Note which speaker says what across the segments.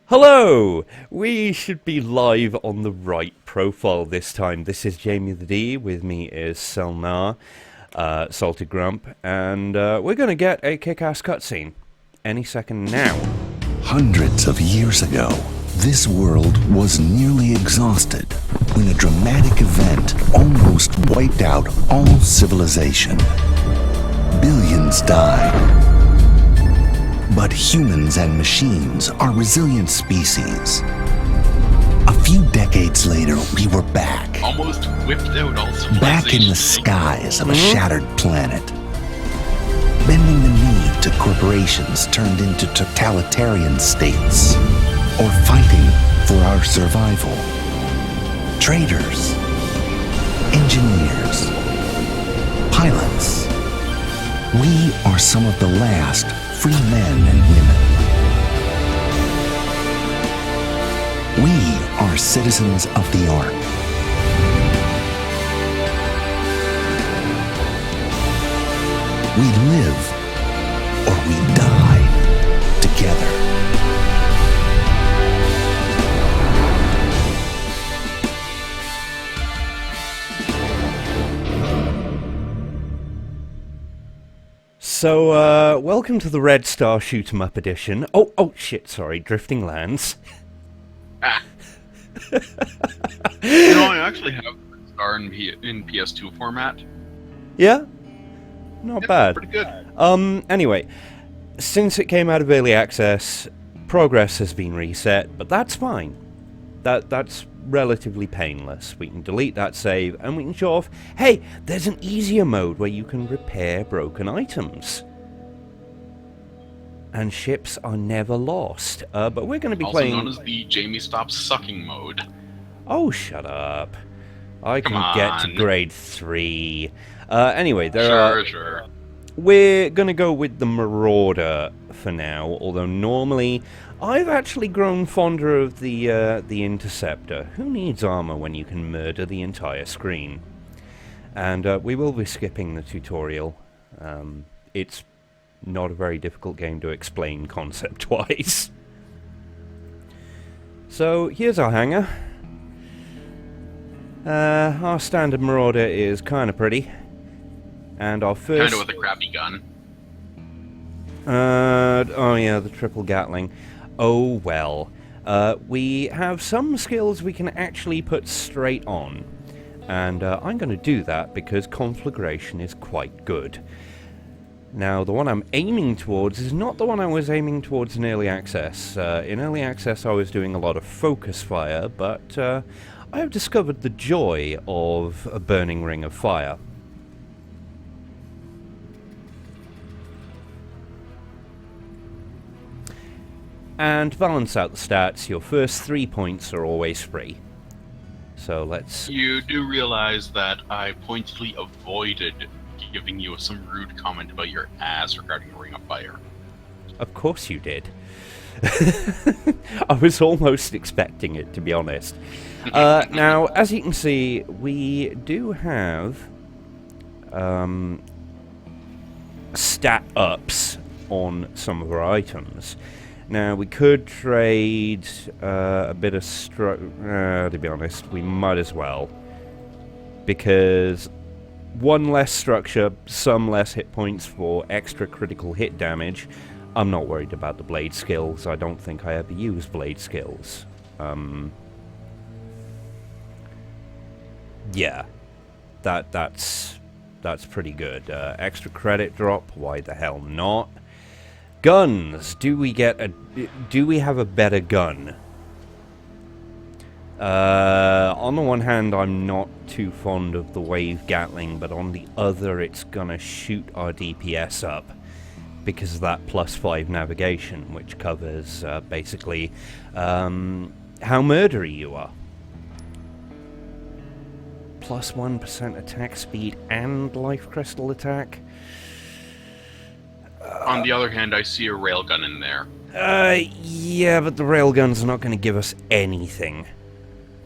Speaker 1: Hello! We should be live on the right profile this time. This is Jamie the D. With me is Selnar, Salted Grump, and we're going to get a kick-ass cutscene any second now.
Speaker 2: Hundreds of years ago, this world was nearly exhausted when a dramatic event almost wiped out all civilization. Billions died. But humans and machines are resilient species. A few decades later, we were back.
Speaker 3: Almost whipped out all civilization.
Speaker 2: Back in the skies of a shattered planet. Bending the knee to corporations turned into totalitarian states. Or fighting for our survival. Traders. Engineers. Pilots. We are some of the last free men and women. We are citizens of the Ark. We live or we die together.
Speaker 1: So, welcome to the Red Star Shoot 'em Up edition. Oh shit, sorry, Drifting Lands.
Speaker 3: You know, I actually have Red Star in PS2 format.
Speaker 1: Yeah? Not bad.
Speaker 3: Pretty good.
Speaker 1: Anyway, since it came out of early access, progress has been reset, but that's fine. That's relatively painless. We can delete that save, and we can show off, hey, there's an easier mode where you can repair broken items. And ships are never lost. But we're going to be
Speaker 3: Also
Speaker 1: playing...
Speaker 3: known as the Jamie Stop Sucking mode.
Speaker 1: Oh, shut up. I
Speaker 3: Come
Speaker 1: can get to
Speaker 3: on.
Speaker 1: grade 3. Anyway, there are...
Speaker 3: Sure.
Speaker 1: We're going to go with the Marauder for now, although normally I've actually grown fonder of the Interceptor. Who needs armor when you can murder the entire screen? And we will be skipping the tutorial. It's not a very difficult game to explain concept-wise. So here's our hangar. Our standard Marauder is kind of pretty. And our first...
Speaker 3: Kinda with a crappy gun.
Speaker 1: Oh yeah, the triple Gatling. Oh well. We have some skills we can actually put straight on. And I'm going to do that because conflagration is quite good. Now, the one I'm aiming towards is not the one I was aiming towards in early access. In early access I was doing a lot of focus fire, but I have discovered the joy of a burning ring of fire. And to balance out the stats, your first 3 points are always free. So let's...
Speaker 3: You do realize that I pointedly avoided giving you some rude comment about your ass regarding Ring of Fire.
Speaker 1: Of course you did. I was almost expecting it, to be honest. Now, as you can see, we do have stat ups on some of our items. Now, we could trade a bit of to be honest, we might as well. Because one less structure, some less hit points for extra critical hit damage. I'm not worried about the blade skills. I don't think I ever use blade skills. Yeah, that's pretty good. Extra credit drop, why the hell not? Guns. Do we have a better gun? On the one hand, I'm not too fond of the Wave Gatling, but on the other, it's gonna shoot our DPS up because of that +5 navigation, which covers basically how murdery you are. +1% attack speed and life crystal attack.
Speaker 3: On the other hand, I see a railgun in there.
Speaker 1: Yeah, but the railguns are not going to give us anything.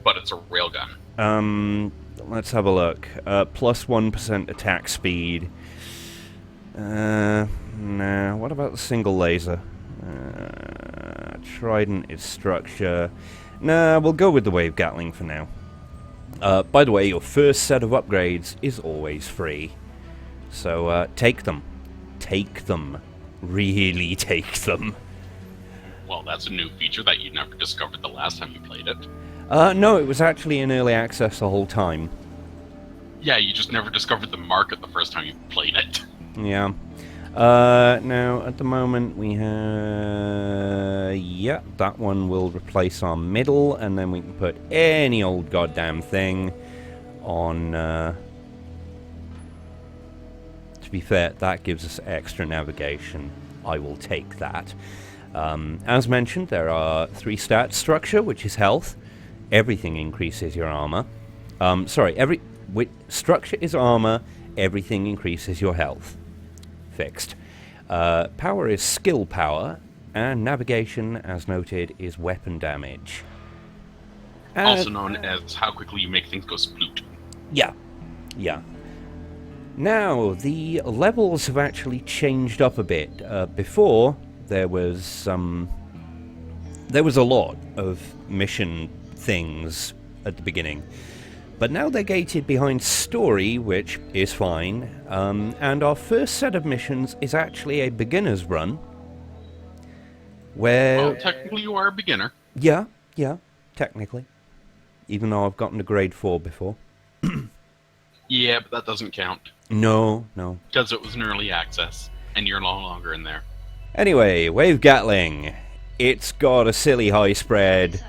Speaker 3: But it's a railgun.
Speaker 1: Let's have a look. +1% attack speed. Nah, what about the single laser? Trident is structure. Nah, we'll go with the Wave Gatling for now. By the way, your first set of upgrades is always free. So, take them. Take them. Really take them.
Speaker 3: Well, that's a new feature that you never discovered the last time you played it.
Speaker 1: No, it was actually in early access the whole time.
Speaker 3: Yeah, you just never discovered the market the first time you played it.
Speaker 1: Yeah. Now, at the moment, we have... yeah, that one will replace our middle, and then we can put any old goddamn thing on... to be fair, that gives us extra navigation. I will take that. As mentioned, there are 3 stats. Structure, which is health. Everything increases your armor. Structure is armor. Everything increases your health. Fixed. Power is skill power, and navigation, as noted, is weapon damage.
Speaker 3: Also known as how quickly you make things go sploot.
Speaker 1: Yeah. Yeah. Now, the levels have actually changed up a bit. Before, there was a lot of mission things at the beginning. But now they're gated behind story, which is fine. And our first set of missions is actually a beginner's run. Where...
Speaker 3: well, technically you are a beginner.
Speaker 1: Yeah, technically. Even though I've gotten to grade 4 before.
Speaker 3: Yeah, but that doesn't count.
Speaker 1: No.
Speaker 3: Because it was an early access, and you're no longer in there.
Speaker 1: Anyway, Wave Gatling. It's got a silly high spread.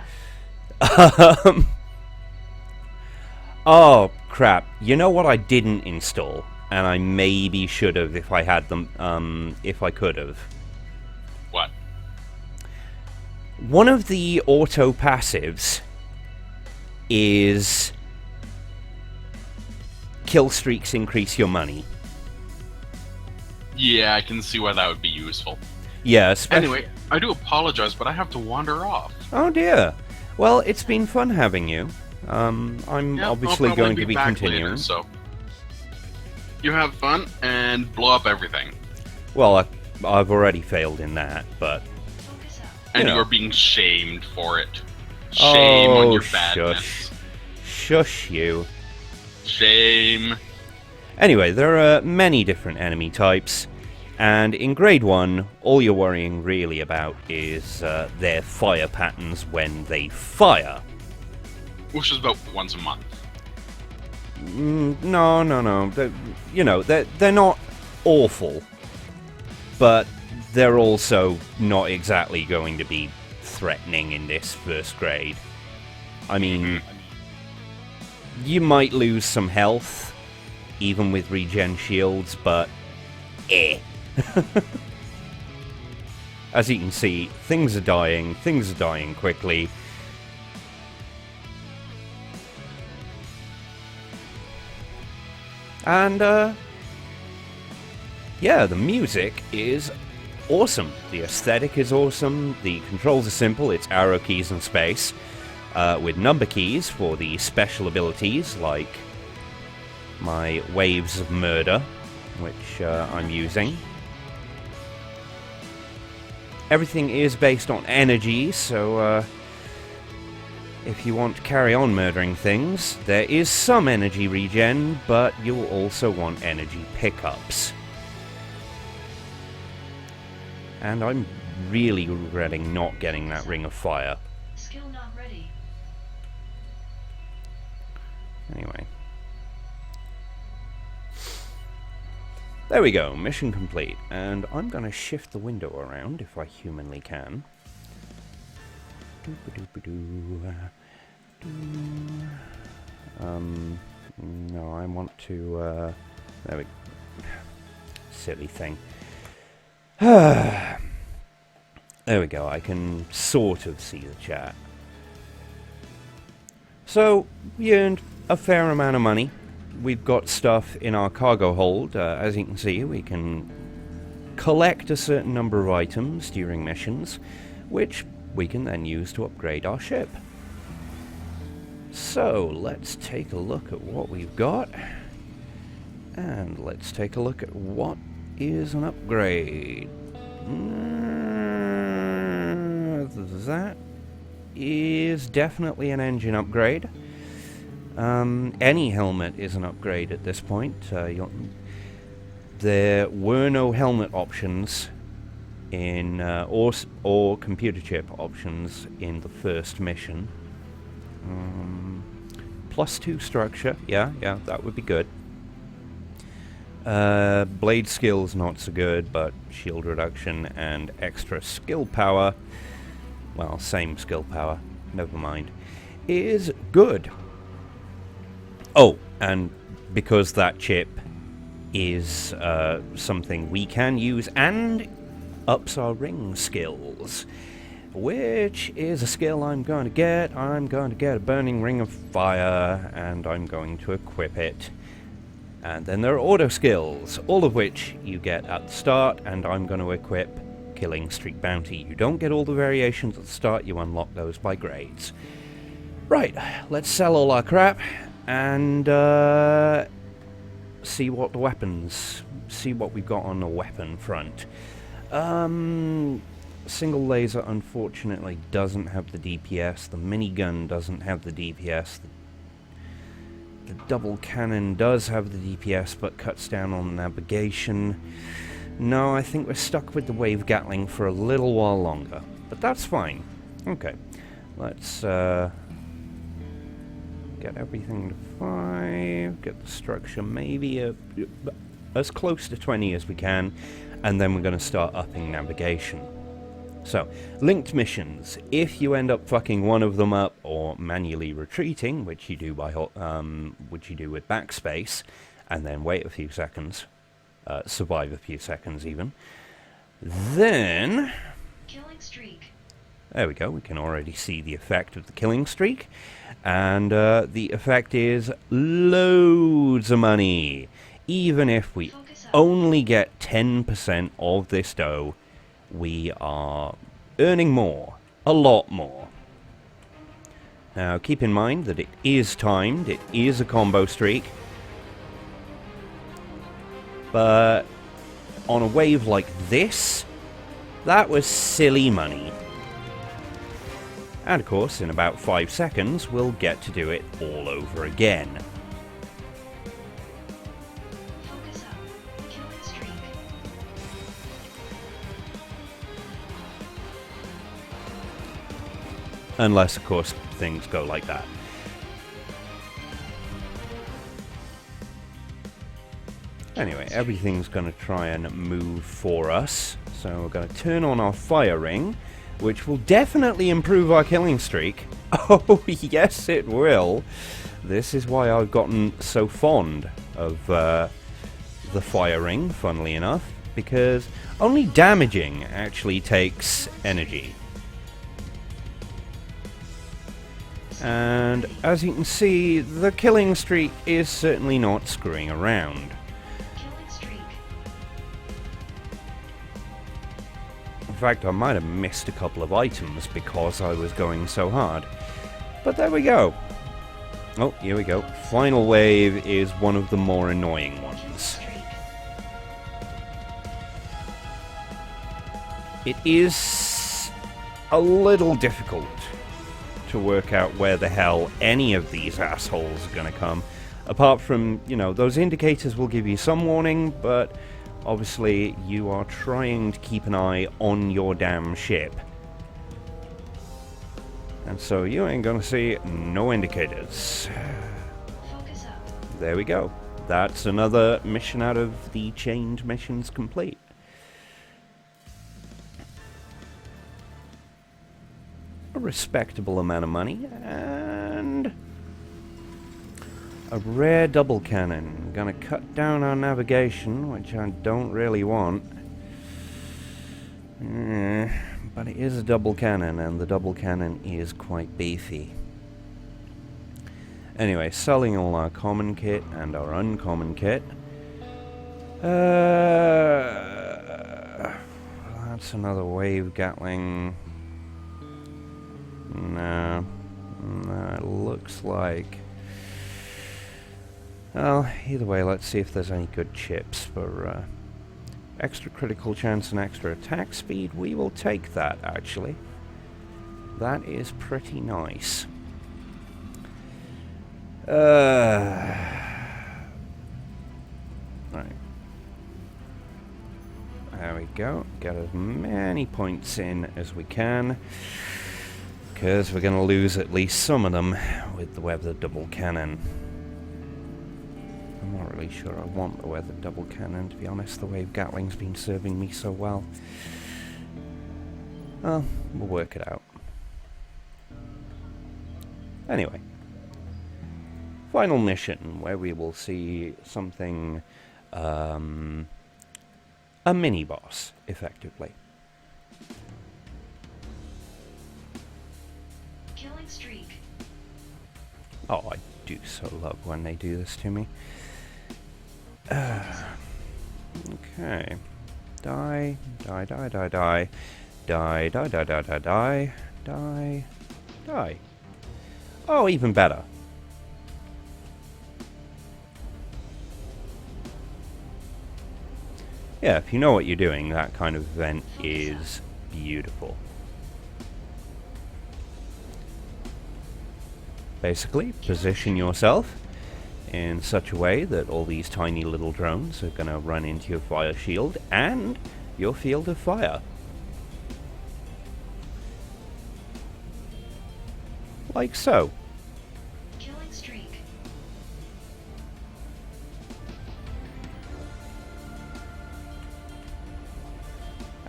Speaker 1: Oh, crap. You know what I didn't install? And I maybe should have if I had them, if I could have.
Speaker 3: What?
Speaker 1: One of the auto passives is kill streaks increase your money.
Speaker 3: Yeah, I can see why that would be useful.
Speaker 1: Yeah, especially...
Speaker 3: Anyway, I do apologize, but I have to wander off.
Speaker 1: Oh dear. Well, it's been fun having you. I'm obviously
Speaker 3: I'll
Speaker 1: going
Speaker 3: probably
Speaker 1: to be
Speaker 3: back
Speaker 1: continuing.
Speaker 3: later, so you have fun and blow up everything.
Speaker 1: Well, I've already failed in that, but...
Speaker 3: And
Speaker 1: know.
Speaker 3: you are being shamed for it. Shame on your badness.
Speaker 1: Shush you.
Speaker 3: Shame.
Speaker 1: Anyway, there are many different enemy types, and in Grade 1, all you're worrying really about is their fire patterns when they fire.
Speaker 3: Which is about once a month.
Speaker 1: No. They're not awful, but they're also not exactly going to be threatening in this first grade. I mean, you might lose some health, even with regen shields, but As you can see, things are dying quickly. And, yeah, the music is awesome. The aesthetic is awesome. The controls are simple. It's arrow keys and space, with number keys for the special abilities, like my Waves of Murder, which I'm using. Everything is based on energy, so if you want to carry on murdering things, there is some energy regen, but you'll also want energy pickups. And I'm really regretting not getting that Ring of Fire.
Speaker 4: Skill not ready.
Speaker 1: Anyway. There we go, mission complete. And I'm going to shift the window around if I humanly can. No, I want to, there we go. Silly thing. There we go, I can sort of see the chat. So, we earned a fair amount of money. We've got stuff in our cargo hold. As you can see, we can collect a certain number of items during missions, which we can then use to upgrade our ship. So, let's take a look at what we've got. And let's take a look at what is an upgrade. that is definitely an engine upgrade. Any helmet is an upgrade at this point. There were no helmet options in or computer chip options in the first mission. +2 structure, yeah, that would be good. Blade skills not so good, but shield reduction and extra skill power, well, same skill power, never mind, is good. Oh, and because that chip is something we can use and ups our ring skills, which is a skill I'm going to get. I'm going to get a burning ring of fire, and I'm going to equip it. And then there are auto skills, all of which you get at the start, and I'm going to equip Killing Streak Bounty. You don't get all the variations at the start, you unlock those by grades. Right, let's sell all our crap, and see what the weapons, see what we've got on the weapon front. Single laser unfortunately doesn't have the DPS, the minigun doesn't have the DPS, the double cannon does have the DPS but cuts down on navigation. No, I think we're stuck with the wave gatling for a little while longer, but that's fine. Okay, let's get everything to 5, get the structure maybe as close to 20 as we can, and then we're going to start upping navigation. So, linked missions. If you end up fucking one of them up or manually retreating, which you do by which you do with backspace, and then wait a few seconds, survive a few seconds even, then
Speaker 4: Killing streak.
Speaker 1: There we go. We can already see the effect of the killing streak, and the effect is loads of money. Even if we only get 10% of this dough, we are earning more, a lot more. Now keep in mind that it is timed, it is a combo streak, but on a wave like this, that was silly money. And of course, in about 5 seconds, we'll get to do it all over again.
Speaker 4: Focus up. Killing streak.
Speaker 1: Unless, of course, things go like that. Anyway, everything's going to try and move for us. So we're going to turn on our fire ring, which will definitely improve our killing streak. Oh, yes, it will. This is why I've gotten so fond of the fire ring, funnily enough, because only damaging actually takes energy. And as you can see, the killing streak is certainly not screwing around.
Speaker 4: Killing streak.
Speaker 1: In fact, I might have missed a couple of items because I was going so hard. But there we go. Oh, here we go. Final wave is one of the more annoying ones. It is a little difficult to work out where the hell any of these assholes are going to come. Apart from, you know, those indicators will give you some warning, but obviously you are trying to keep an eye on your damn ship. And so you ain't going to see no indicators.
Speaker 4: Focus up.
Speaker 1: There we go. That's another mission out of the chained missions complete. A respectable amount of money, and a rare double cannon. Gonna cut down our navigation, which I don't really want. But it is a double cannon, and the double cannon is quite beefy. Anyway, selling all our common kit and our uncommon kit. That's another wave gatling. No, it looks like... Well, either way, let's see if there's any good chips for extra critical chance and extra attack speed. We will take that, actually. That is pretty nice. Right. There we go. Get as many points in as we can, because we're going to lose at least some of them with the weather double cannon. I'm not really sure I want the weather double cannon, to be honest. The wave Gatling's been serving me so well. Well, we'll work it out. Anyway. Final mission, where we will see something, a mini-boss, effectively.
Speaker 4: Killing streak.
Speaker 1: Oh, I do so love when they do this to me. Okay. Die, die, die, die, die. Die, die, die, die, die, die. Die, die. Oh, even better. Yeah, if you know what you're doing, that kind of event is beautiful. Basically, position yourself in such a way that all these tiny little drones are going to run into your fire shield and your field of fire. Like so.
Speaker 4: Killing streak.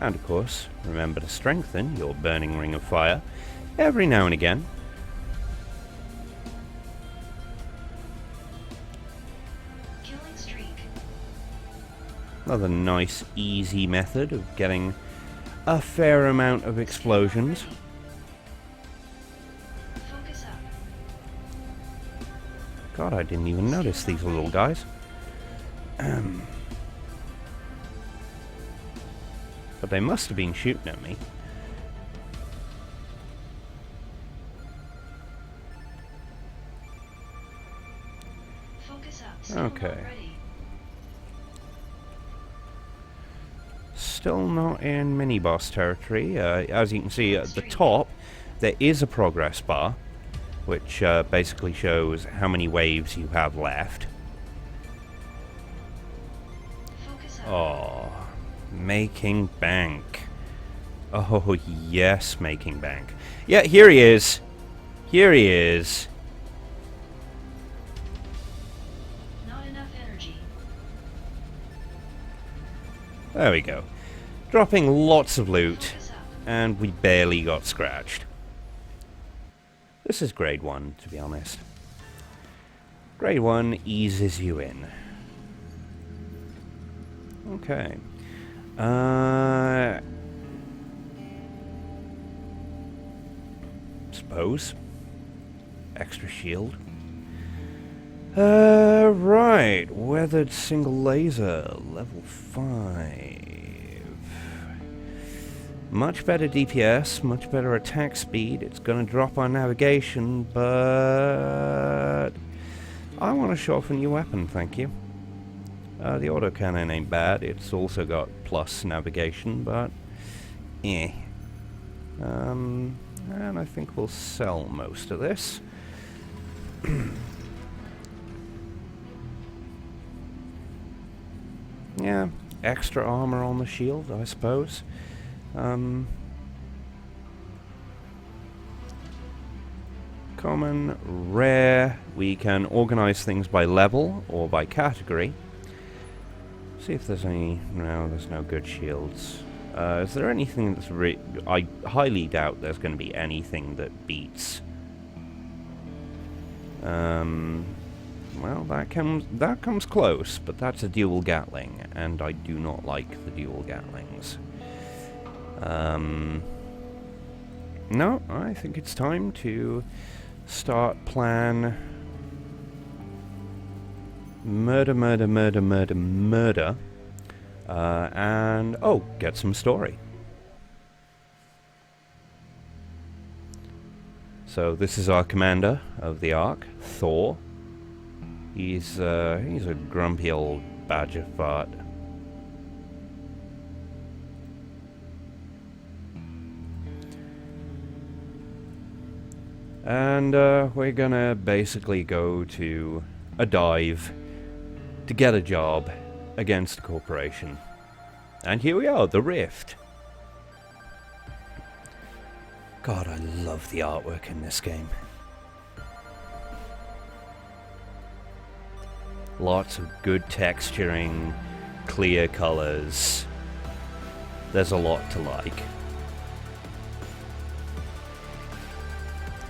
Speaker 1: And of course, remember to strengthen your burning ring of fire every now and again.
Speaker 4: Killing streak.
Speaker 1: Another nice, easy method of getting a fair amount of explosions.
Speaker 4: Focus up.
Speaker 1: God, I didn't even notice these little guys. But they must have been shooting at me.
Speaker 4: Focus up. Still
Speaker 1: Okay.
Speaker 4: not ready.
Speaker 1: Still not in mini-boss territory. As you can see at the top, there is a progress bar, which basically shows how many waves you have left.
Speaker 4: Focus up.
Speaker 1: Oh, making bank. Oh, yes, making bank. Yeah, here he is. Here he is.
Speaker 4: Not enough energy.
Speaker 1: There we go. Dropping lots of loot,
Speaker 4: Focus up.
Speaker 1: and we barely got scratched. This is grade 1, to be honest. Grade 1 eases you in. Okay. Suppose. Extra shield. Right. Weathered single laser. Level 5. Much better DPS, much better attack speed. It's going to drop our navigation, but I want to show off a new weapon, thank you. The autocannon ain't bad. It's also got plus navigation, but and I think we'll sell most of this. Yeah, extra armor on the shield, I suppose. Common, rare. We can organize things by level or by category. See if there's any. No, there's no good shields. Is there anything that's I highly doubt there's going to be anything that beats. Well, that comes close, but that's a dual Gatling, and I do not like the dual Gatlings. No, I think it's time to start plan murder, and get some story. So this is our commander of the Ark, Thor. He's a grumpy old badger fart. And we're gonna basically go to a dive to get a job against a corporation. And here we are, the Rift. God, I love the artwork in this game. Lots of good texturing, clear colors. There's a lot to like.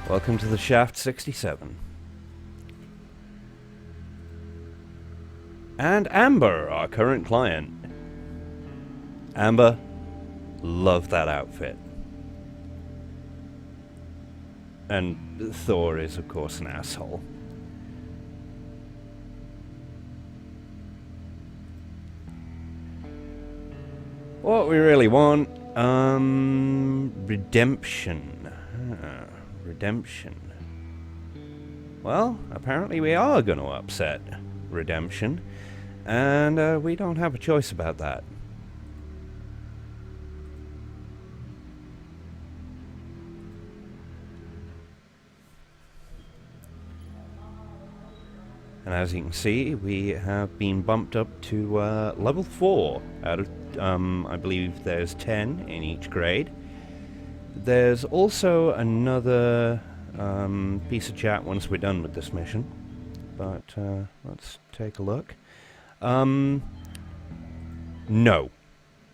Speaker 1: Welcome to the Shaft 67. And Amber, our current client. Amber, love that outfit. And Thor is, of course, an asshole. What we really want, redemption. Redemption. Well, apparently we are going to upset redemption, and we don't have a choice about that. And as you can see, we have been bumped up to level 4 out of, I believe there's 10 in each grade. There's also another piece of chat once we're done with this mission. But let's take a look. No.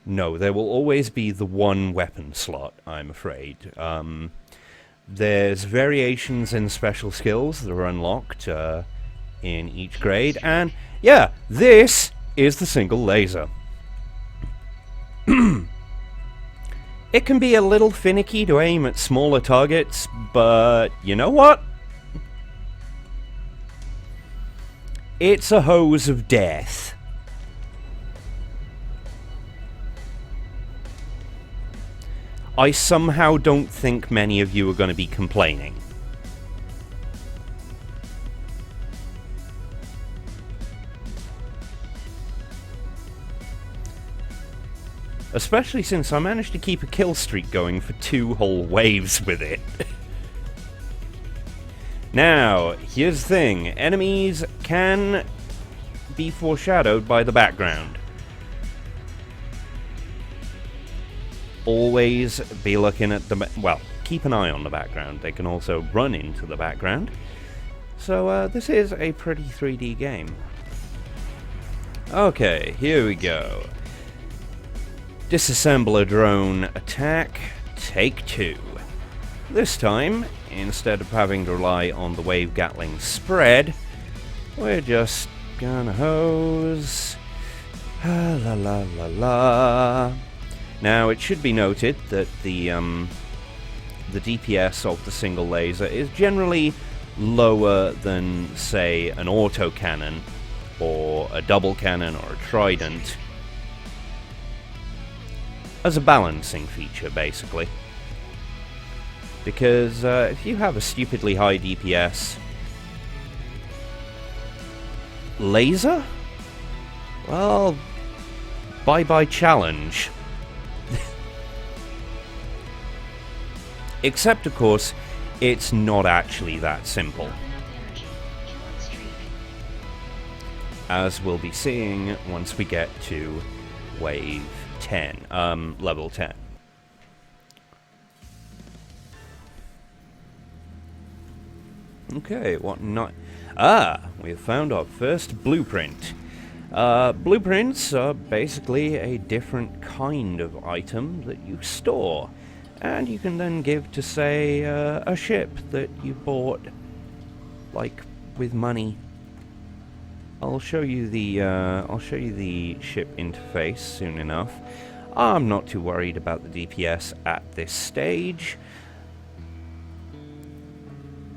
Speaker 1: No, there will always be the one weapon slot, I'm afraid. There's variations in special skills that are unlocked in each grade, and yeah, this is the single laser. It can be a little finicky to aim at smaller targets, but you know what? It's a hose of death. I somehow don't think many of you are going to be complaining. Especially since I managed to keep a kill streak going for 2 whole waves with it. Now, here's the thing. Enemies can be foreshadowed by the background. Always be looking at the... well, keep an eye on the background. They can also run into the background. So, this is a pretty 3D game. Okay, here we go. Disassemble a drone attack, take 2. This time, instead of having to rely on the wave Gatling spread, we're just gonna hose. La la la la. Now, it should be noted that the DPS of the single laser is generally lower than, say, an autocannon, or a double cannon, or a trident. As a balancing feature, basically. Because if you have a stupidly high DPS laser, well, bye-bye challenge. Except, of course, it's not actually that simple.
Speaker 4: Not enough energy. Killing streak.
Speaker 1: As we'll be seeing once we get to wave 10, level 10. Okay, what not? Ah, we've found our first blueprint. Blueprints are basically a different kind of item that you store, and you can then give to, say, a ship that you bought, like, with money. I'll show you the ship interface soon enough. I'm not too worried about the DPS at this stage.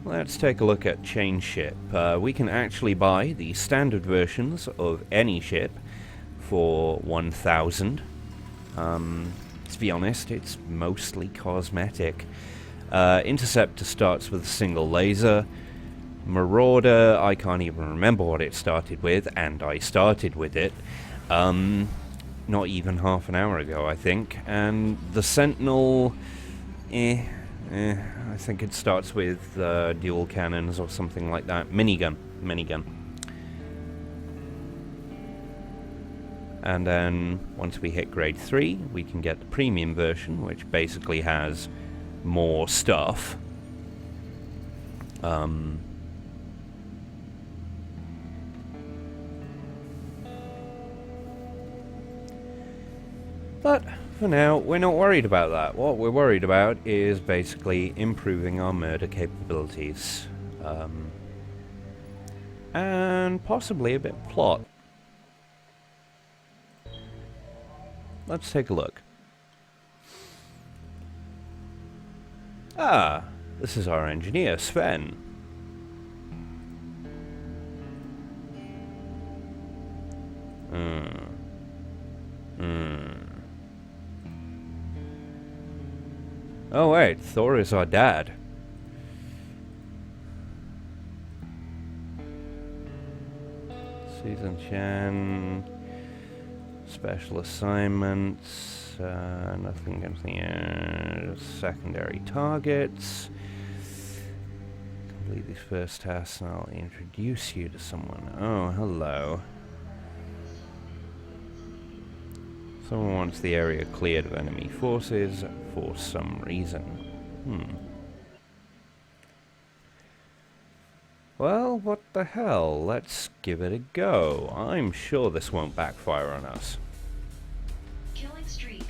Speaker 1: Let's take a look at change ship. We can actually buy the standard versions of any ship for 1,000. To be honest, it's mostly cosmetic. Interceptor starts with a single laser. Marauder, I can't even remember what it started with, and I started with it not even half an hour ago, I think. And the Sentinel, I think it starts with dual cannons or something like that. Minigun. And then once we hit grade 3, we can get the premium version, which basically has more stuff. But for now, we're not worried about that. What we're worried about is basically improving our murder capabilities. And possibly a bit of plot. Let's take a look. Ah, this is our engineer, Sven. Oh wait, Thor is our dad. Susan Chan. Special assignments. Nothing. Secondary targets. Complete these first tasks and I'll introduce you to someone. Oh, hello. Someone wants the area cleared of enemy forces for some reason. Well, what the hell? Let's give it a go. I'm sure this won't backfire on us.
Speaker 4: Killing streak.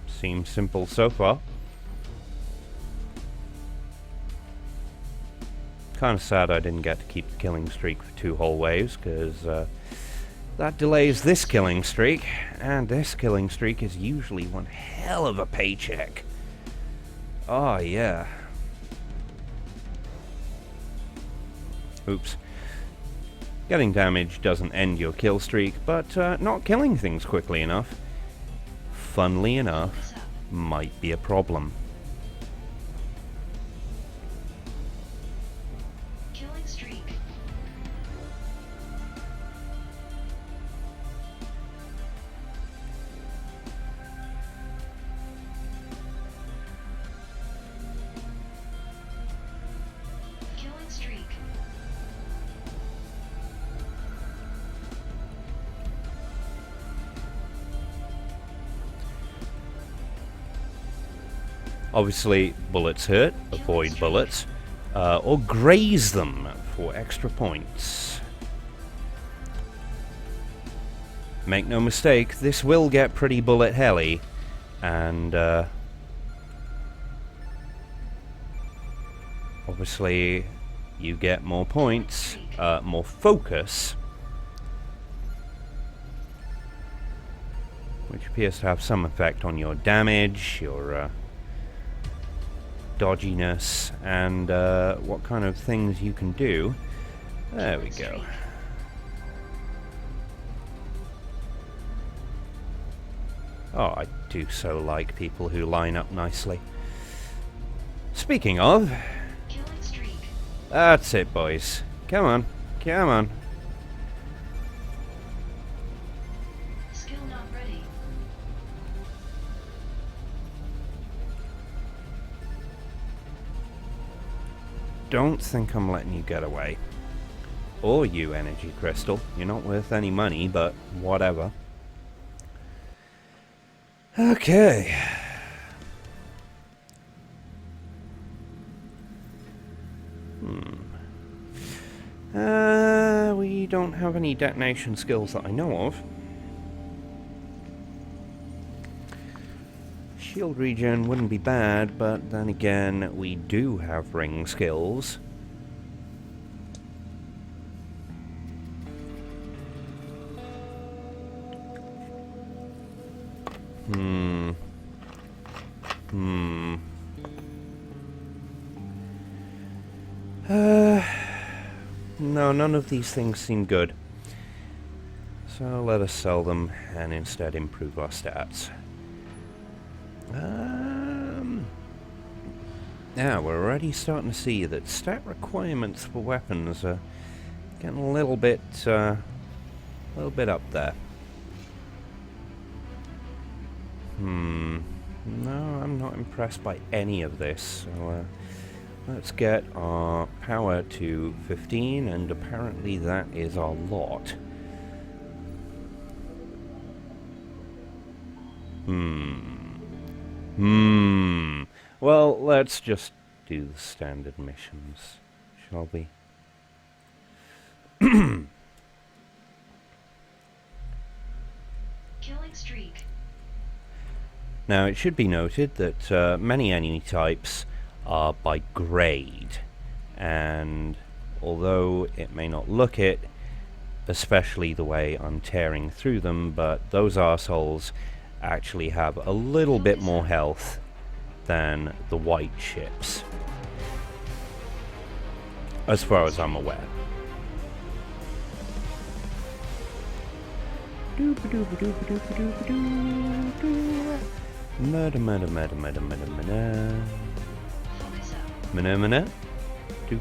Speaker 1: Seems simple so far. Kind of sad I didn't get to keep the killing streak for 2 whole waves, because that delays this killing streak, and this killing streak is usually one hell of a paycheck. Oh yeah. Oops. Getting damage doesn't end your kill streak, but not killing things quickly enough, funnily enough, might be a problem.
Speaker 4: Killing streak. Killing streak.
Speaker 1: Obviously, bullets hurt, avoid bullets, or graze them for extra points. Make no mistake, this will get pretty bullet helly, and obviously you get more points, more focus, which appears to have some effect on your damage, your dodginess, and what kind of things you can do. There we go. Oh, I do so like people who line up nicely. Speaking of,
Speaker 4: Killing streak.
Speaker 1: that's it, boys. Come on, come on.
Speaker 4: Skill not ready.
Speaker 1: Don't think I'm letting you get away. Or you, Energy Crystal. You're not worth any money, but whatever. Okay. We don't have any detonation skills that I know of. Shield regen wouldn't be bad, but then again, we do have ring skills. No, none of these things seem good. So let us sell them and instead improve our stats. Now, we're already starting to see that stat requirements for weapons are getting a little bit up there. No, I'm not impressed by any of this. So, let's get our power to 15, and apparently that is our lot. Well, let's just do the standard missions, shall we?
Speaker 4: Killing streak.
Speaker 1: Now, it should be noted that many enemy types are by grade, and although it may not look it, especially the way I'm tearing through them, but those arseholes actually have a little bit more health than the white ships, as far as I'm aware. Murder, murder, murder, murder, murder, murder.
Speaker 4: Focus up.
Speaker 1: Murder, murder. Do.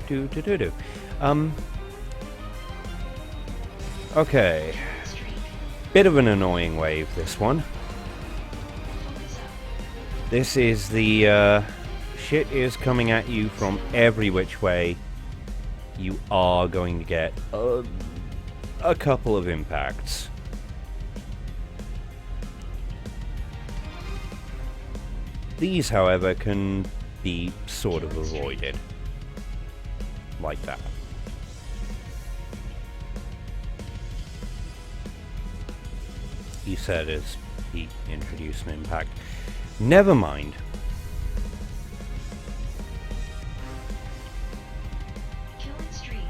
Speaker 1: Okay.
Speaker 4: Killing streak.
Speaker 1: Bit of an annoying wave, this one.
Speaker 4: Focus up.
Speaker 1: This is the, shit is coming at you from every which way. You are going to get a couple of impacts. These, however, can be sort of avoided. Like that. He said as he introduced an impact. Never mind.
Speaker 4: Killing streak.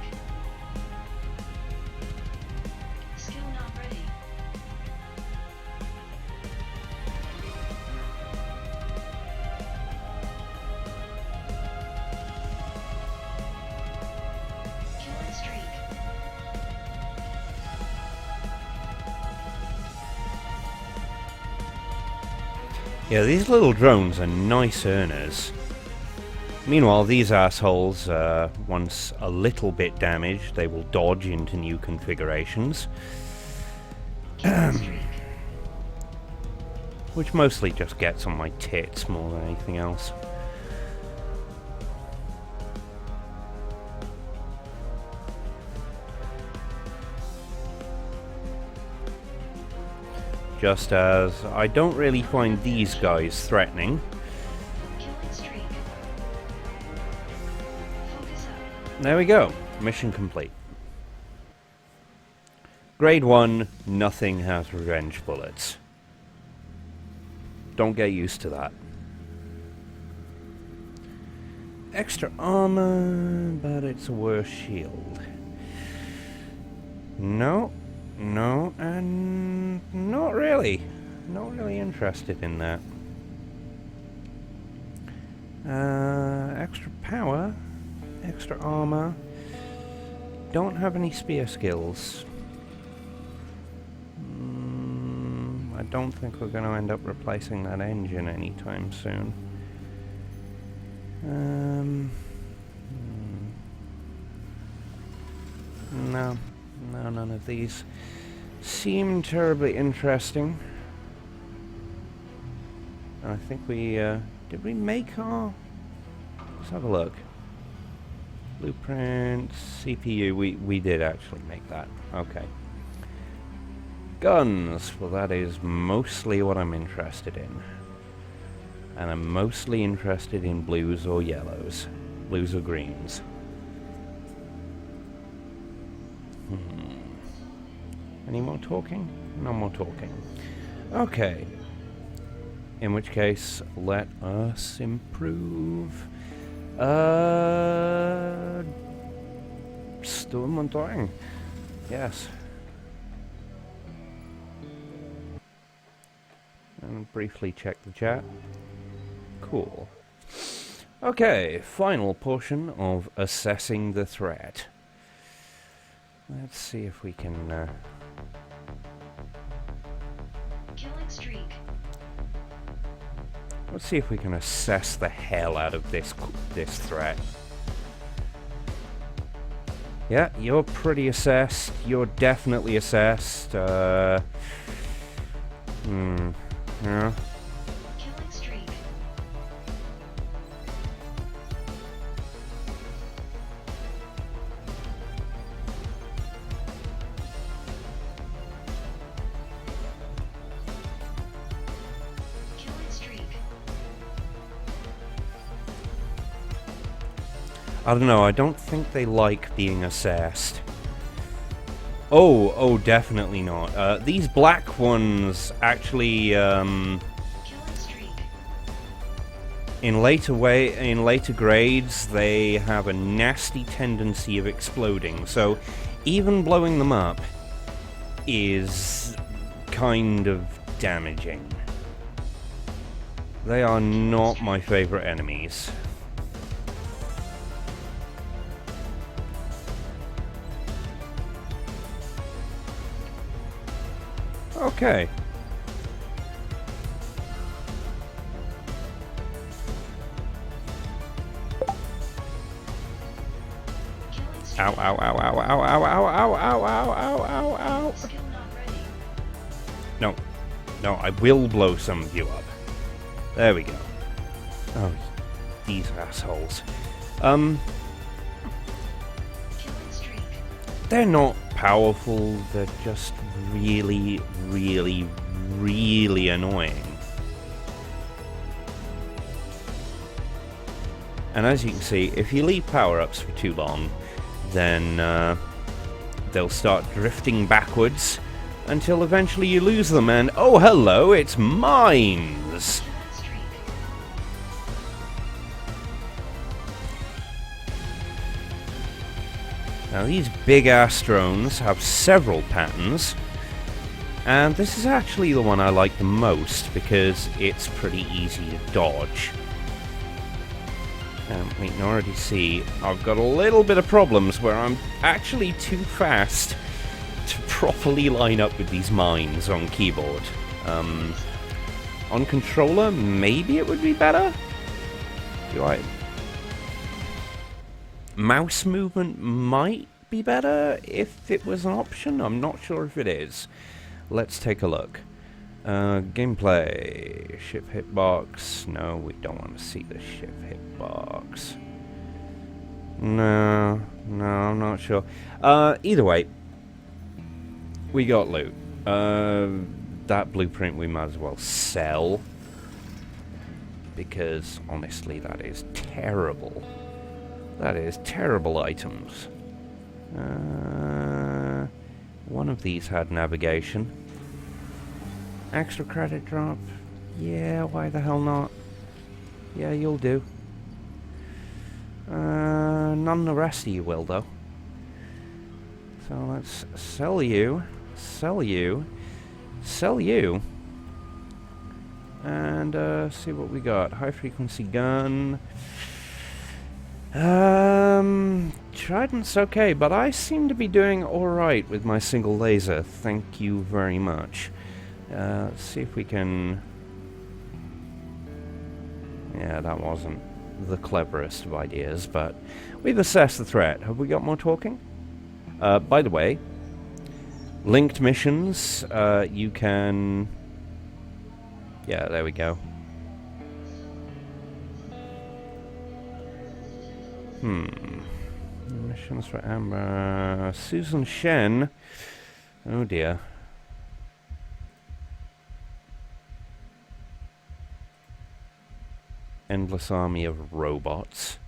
Speaker 4: Skill not ready. Killing streak.
Speaker 1: Yeah, these little drones are nice earners. Meanwhile, these assholes, once a little bit damaged, they will dodge into new configurations.
Speaker 4: Killing streak.
Speaker 1: Which mostly just gets on my tits more than anything else. Just as I don't really find these guys threatening.
Speaker 4: Killing streak. Focus up.
Speaker 1: There we go. Mission complete. Grade 1, nothing has revenge bullets. Don't get used to that. Extra armor, but it's a worse shield. No, and not really. Not really interested in that. Extra power, extra armor. Don't have any spear skills. I don't think we're going to end up replacing that engine anytime soon. No, none of these seem terribly interesting. I think we, did we make our... Let's have a look. Blueprint, CPU, we did actually make that. Okay. Guns, well that is mostly what I'm interested in. And I'm mostly interested in blues or yellows. Blues or greens. Any more talking? No more talking. Okay. In which case, let us improve. Still undying. Yes. And briefly check the chat. Cool. Okay, final portion of assessing the threat. Let's see if we can...
Speaker 4: Killing streak.
Speaker 1: Let's see if we can assess the hell out of this threat. Yeah, you're pretty assessed. You're definitely assessed. Yeah.
Speaker 4: Killing streak. Killing streak.
Speaker 1: I don't know, I don't think they like being assessed. Oh, definitely not. These black ones actually,
Speaker 4: Killing streak.
Speaker 1: in later grades, they have a nasty tendency of exploding, so even blowing them up is kind of damaging. They are not my favorite enemies. Okay.
Speaker 4: Killing streak.
Speaker 1: Ow, ow, ow, ow, ow, ow, ow, ow, ow, ow, ow, ow, ow.
Speaker 4: Skill not ready.
Speaker 1: No. No, I will blow some of you up. There we go. Oh, these assholes.
Speaker 4: Killing streak.
Speaker 1: They're not powerful, they're just really, really, really annoying. And as you can see, if you leave power-ups for too long, then they'll start drifting backwards until eventually you lose them and oh hello, it's mines!
Speaker 4: Killing streak.
Speaker 1: Now these big-ass drones have several patterns, and this is actually the one I like the most because it's pretty easy to dodge. We can already see I've got a little bit of problems where I'm actually too fast to properly line up with these mines on keyboard. On controller, maybe it would be better? Mouse movement might be better if it was an option. I'm not sure if it is. Let's take a look. Gameplay. Ship hitbox. No, we don't want to see the ship hitbox. No, I'm not sure. Either way, we got loot. That blueprint we might as well sell. Because, honestly, that is terrible. That is terrible items. One of these had navigation. Extra credit drop. Yeah, why the hell not? Yeah, you'll do. None of the rest of you will, though. So let's sell you. Sell you. Sell you. And see what we got. High frequency gun. Trident's okay, but I seem to be doing alright with my single laser. Thank you very much. Let's see if we can... Yeah, that wasn't the cleverest of ideas, but we've assessed the threat. Have we got more talking? By the way, linked missions, you can... Yeah, there we go. Missions for Amber... Susan Shen. Oh dear. Endless army of robots.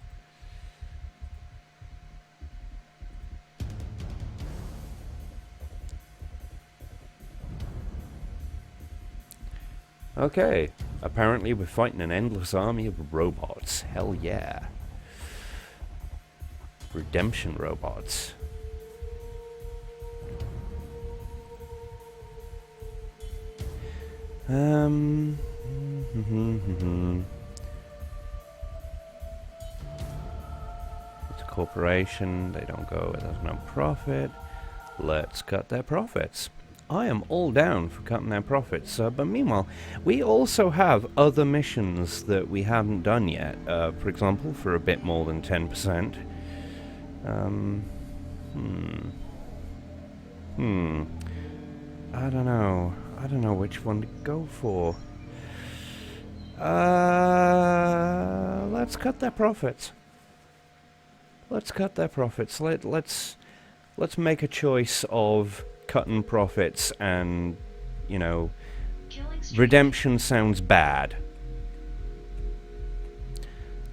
Speaker 1: Okay, apparently we're fighting an endless army of robots. Hell yeah. Redemption robots. It's a corporation, they don't go, there's no profit. Let's cut their profits. I am all down for cutting their profits, but meanwhile, we also have other missions that we haven't done yet. For example, for a bit more than 10%. I don't know. I don't know which one to go for. Let's cut their profits. Let's cut their profits. Let's make a choice of cutting profits and, you know,
Speaker 4: Killing streak.
Speaker 1: redemption sounds bad.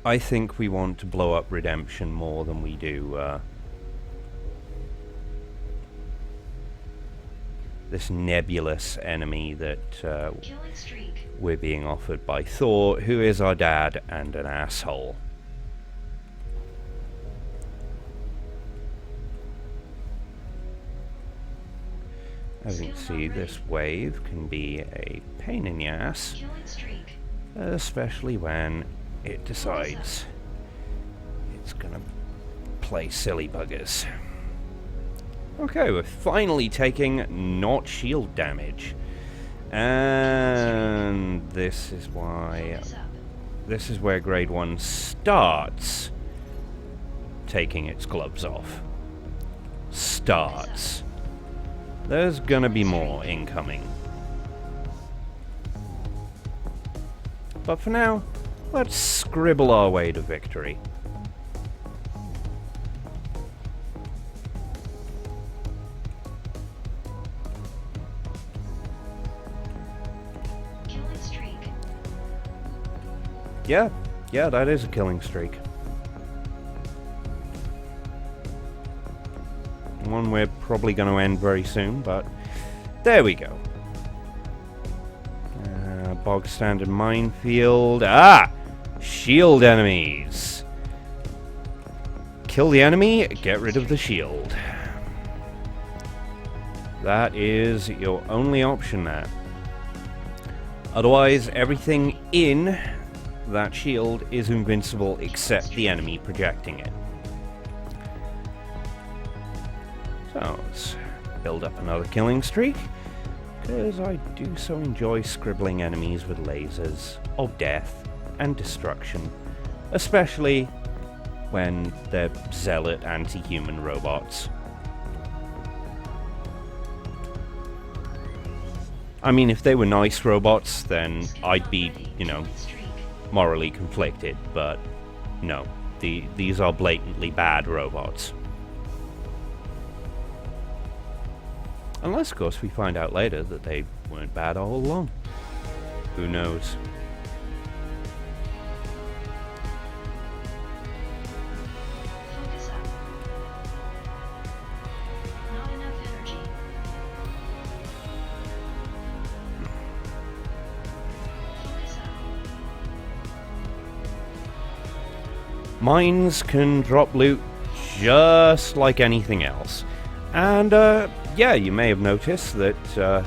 Speaker 1: I think we want to blow up redemption more than we do this nebulous enemy that
Speaker 4: Killing streak.
Speaker 1: we're being offered by Thor, who is our dad and an asshole. As you can see, this wave can be a pain in the ass,
Speaker 4: Killing streak.
Speaker 1: especially when it decides it's gonna play silly buggers. Okay, we're finally taking not shield damage. And this is why...
Speaker 4: Focus up.
Speaker 1: This is where grade 1 starts taking its gloves off. Starts. There's gonna be more incoming. But for now, let's scribble our way to victory.
Speaker 4: Killing streak.
Speaker 1: Yeah, that is a killing streak. One we're probably going to end very soon, but there we go. Bog standard minefield. Shield enemies. Kill the enemy, get rid of the shield. That is your only option there. Otherwise, everything in that shield is invincible except the enemy projecting it. So, let's build up another killing streak, because I do so enjoy scribbling enemies with lasers of death and destruction, especially when they're zealot anti-human robots. I mean, if they were nice robots, then I'd be, you know,
Speaker 4: Killing streak.
Speaker 1: morally conflicted, but no, these are blatantly bad robots. Unless, of course, we find out later that they weren't bad all along. Who knows?
Speaker 4: Focus up. Not enough energy. Focus up.
Speaker 1: Mines can drop loot just like anything else. And, yeah, you may have noticed that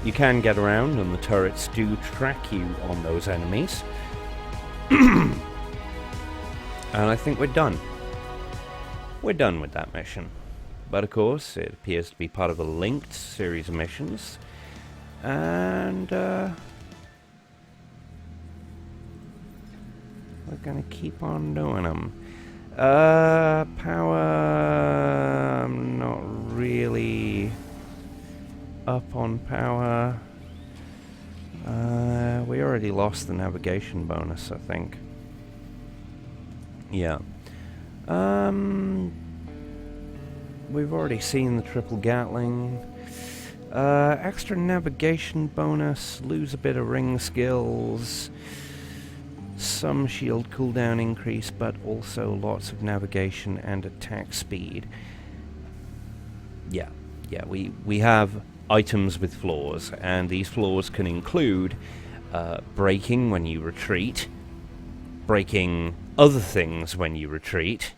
Speaker 1: you can get around and the turrets do track you on those enemies. And I think we're done. We're done with that mission. But of course, it appears to be part of a linked series of missions. And we're gonna keep on doing them. Power... I'm not really up on power. We already lost the navigation bonus, I think. Yeah. We've already seen the triple Gatling. Extra navigation bonus, lose a bit of ring skills, some shield cooldown increase, but also lots of navigation and attack speed. Yeah, we have items with flaws, and these flaws can include braking when you retreat, breaking other things when you retreat,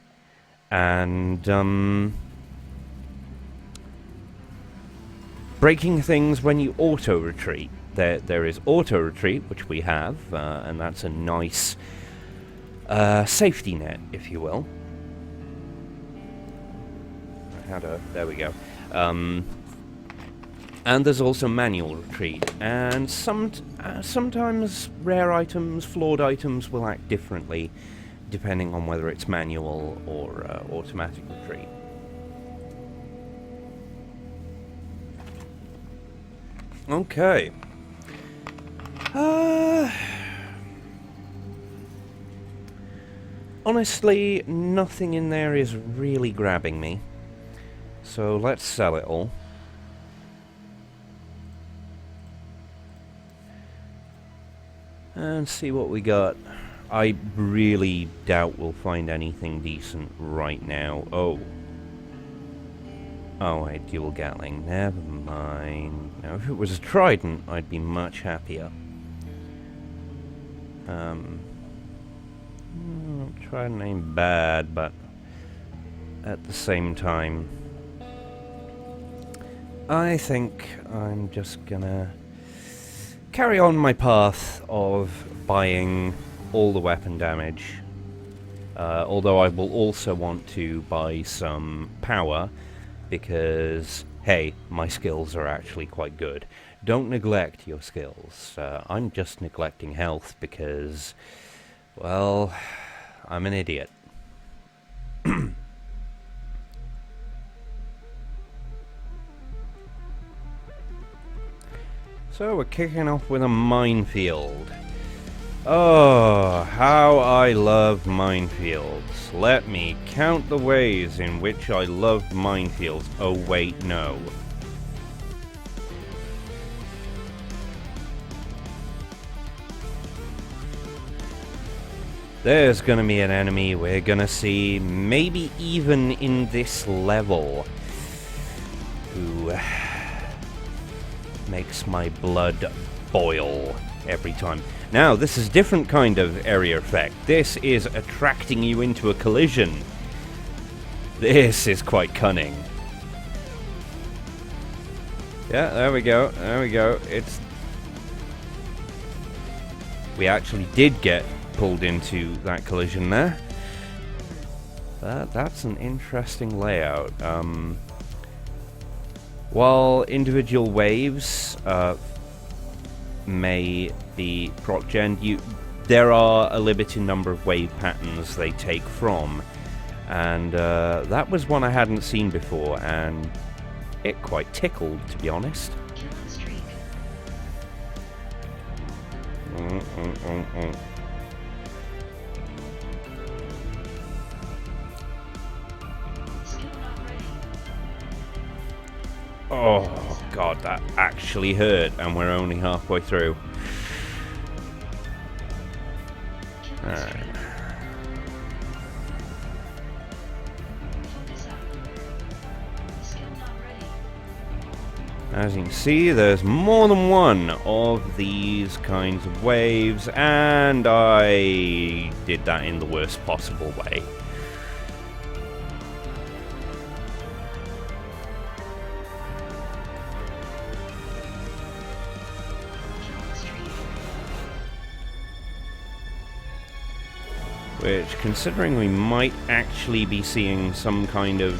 Speaker 1: and breaking things when you auto-retreat. There is auto-retreat, which we have, and that's a nice safety net, if you will. There we go. And there's also manual retreat, and sometimes rare items, flawed items will act differently depending on whether it's manual or automatic retreat. Okay. Honestly, nothing in there is really grabbing me, so let's sell it all. And see what we got. I really doubt we'll find anything decent right now. Oh, a dual Gatling. Never mind. Now, if it was a Trident, I'd be much happier. Trident ain't bad, but at the same time, I think I'm just gonna carry on my path of buying all the weapon damage. Although I will also want to buy some power, because, hey, my skills are actually quite good. Don't neglect your skills. I'm just neglecting health because, well, I'm an idiot. So we're kicking off with a minefield. Oh, how I love minefields. Let me count the ways in which I love minefields. Oh wait, no. There's gonna be an enemy we're gonna see, maybe even in this level, who makes my blood boil every time. Now, this is a different kind of area effect. This is attracting you into a collision. This is quite cunning. Yeah, there we go. There we go. We actually did get pulled into that collision there. That's an interesting layout. While individual waves may be proc-gen, there are a limited number of wave patterns they take from, and that was one I hadn't seen before, and it quite tickled, to be honest.
Speaker 4: Killing streak. Skill not ready.
Speaker 1: Oh god, that actually hurt, and we're only halfway through.
Speaker 4: Killing
Speaker 1: Alright.
Speaker 4: streak. Focus up. Skill not ready.
Speaker 1: As you can see, there's more than one of these kinds of waves, and I did that in the worst possible way.
Speaker 4: Killing streak.
Speaker 1: Which, considering we might actually be seeing some kind of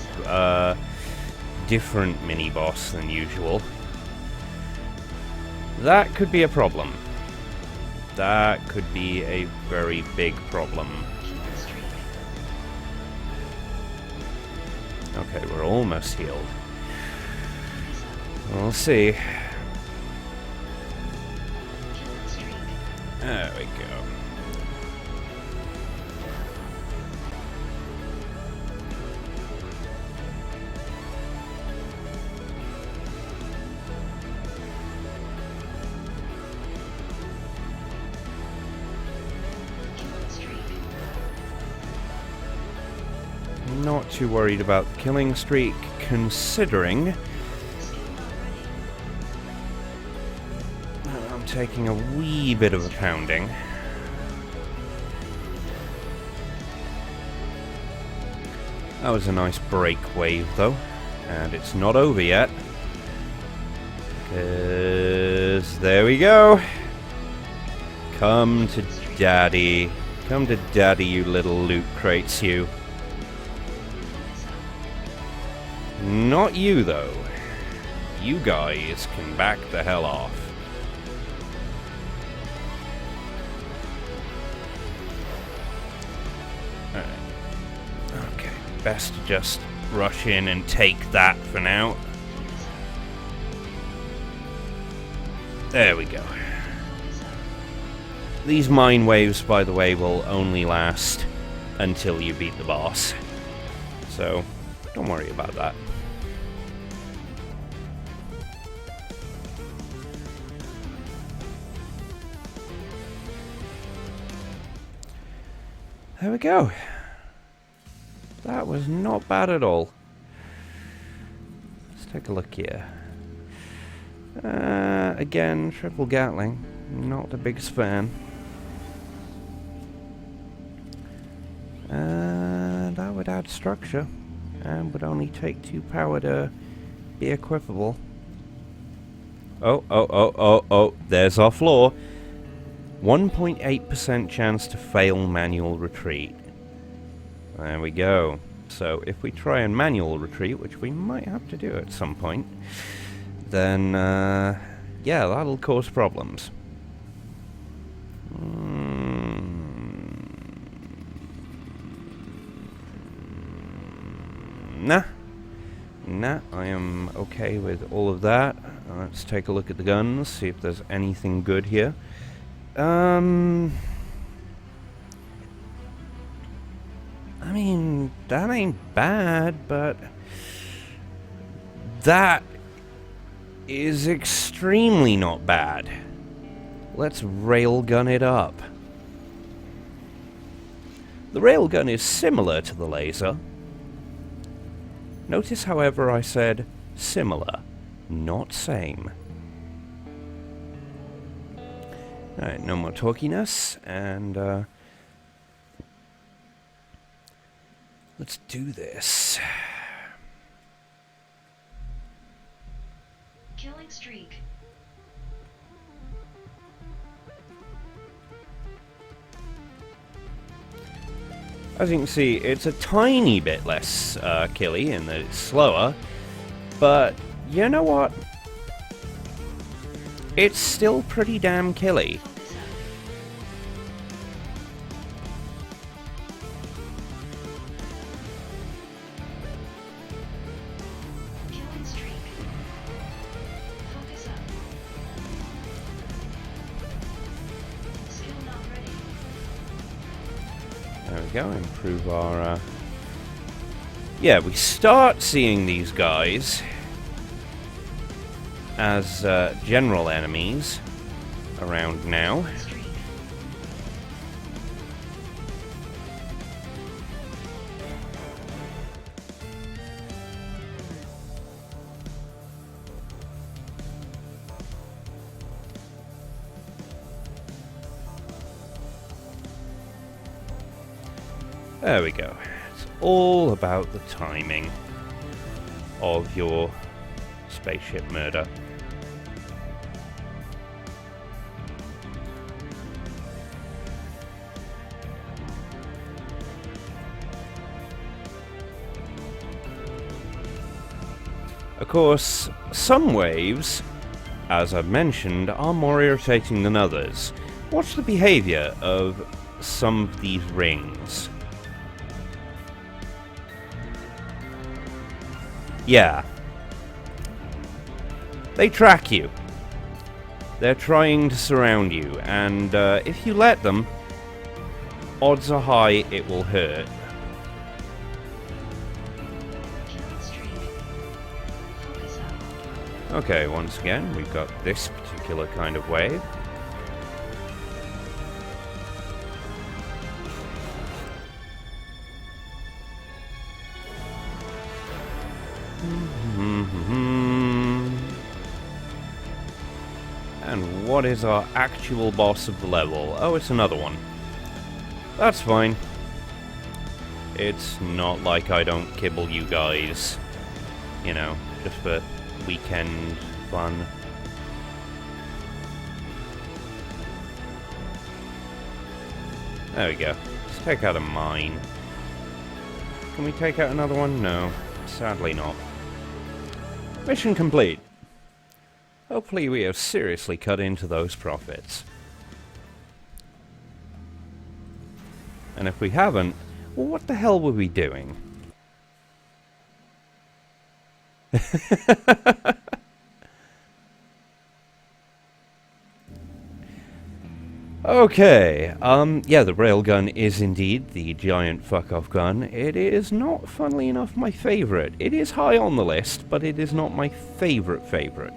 Speaker 1: different mini-boss than usual, that could be a problem. That could be a very big problem.
Speaker 4: Killing streak.
Speaker 1: Okay, we're almost healed.
Speaker 4: Focus up.
Speaker 1: We'll see.
Speaker 4: Killing streak.
Speaker 1: There we go.
Speaker 4: Killing streak.
Speaker 1: Not too worried about the killing streak, considering
Speaker 4: Skill not ready.
Speaker 1: I'm taking a wee bit of a pounding. That was a nice break wave, though. And it's not over yet. 'Cause there we go. Come to daddy. Come to daddy, you little loot crates, you.
Speaker 4: Focus up.
Speaker 1: Not you, though. you guys can back the hell off. Alright. Okay, best to just rush in and take that for now. There we go. These mine waves, by the way, will only last until you beat the boss. So, don't worry about that. There we go. That was not bad at all. Let's take a look here. Again, triple Gatling. Not the biggest fan. That would add structure, and would only take 2 power to be equipable. Oh, there's our flaw. 1.8% chance to fail manual retreat. There we go. So if we try and manual retreat, which we might have to do at some point, then yeah, that'll cause problems. Nah, I am okay with all of that. Let's take a look at the guns, see if there's anything good here. I mean, that ain't bad, but that is extremely not bad. Let's railgun it up. The railgun is similar to the laser. Notice, however, I said similar, not same. Alright, no more talkiness, and let's do this.
Speaker 4: Killing streak.
Speaker 1: As you can see, it's a tiny bit less killy in that it's slower, but you know what? It's still pretty damn killy.
Speaker 4: Killing streak. Focus up. Skill not ready.
Speaker 1: There we go, improve our... Yeah, we start seeing these guys as general enemies around now.
Speaker 4: Streak.
Speaker 1: There we go. It's all about the timing of your spaceship murder. Of course, some waves, as I've mentioned, are more irritating than others. Watch the behavior of some of these rings. Yeah. They track you. They're trying to surround you, and if you let them, odds are high it will hurt.
Speaker 4: Killing streak. Focus up.
Speaker 1: Okay, once again, we've got this particular kind of wave. And what is our actual boss of the level? Oh, it's another one. That's fine. It's not like I don't kibble you guys, you know, just for weekend fun. There we go. Let's take out a mine. Can we take out another one? No, sadly not. Mission complete. Hopefully we have seriously cut into those profits. And if we haven't, well, what the hell were we doing? Okay, yeah, the railgun is indeed the giant fuck-off gun. It is not, funnily enough, my favourite. It is high on the list, but it is not my favourite.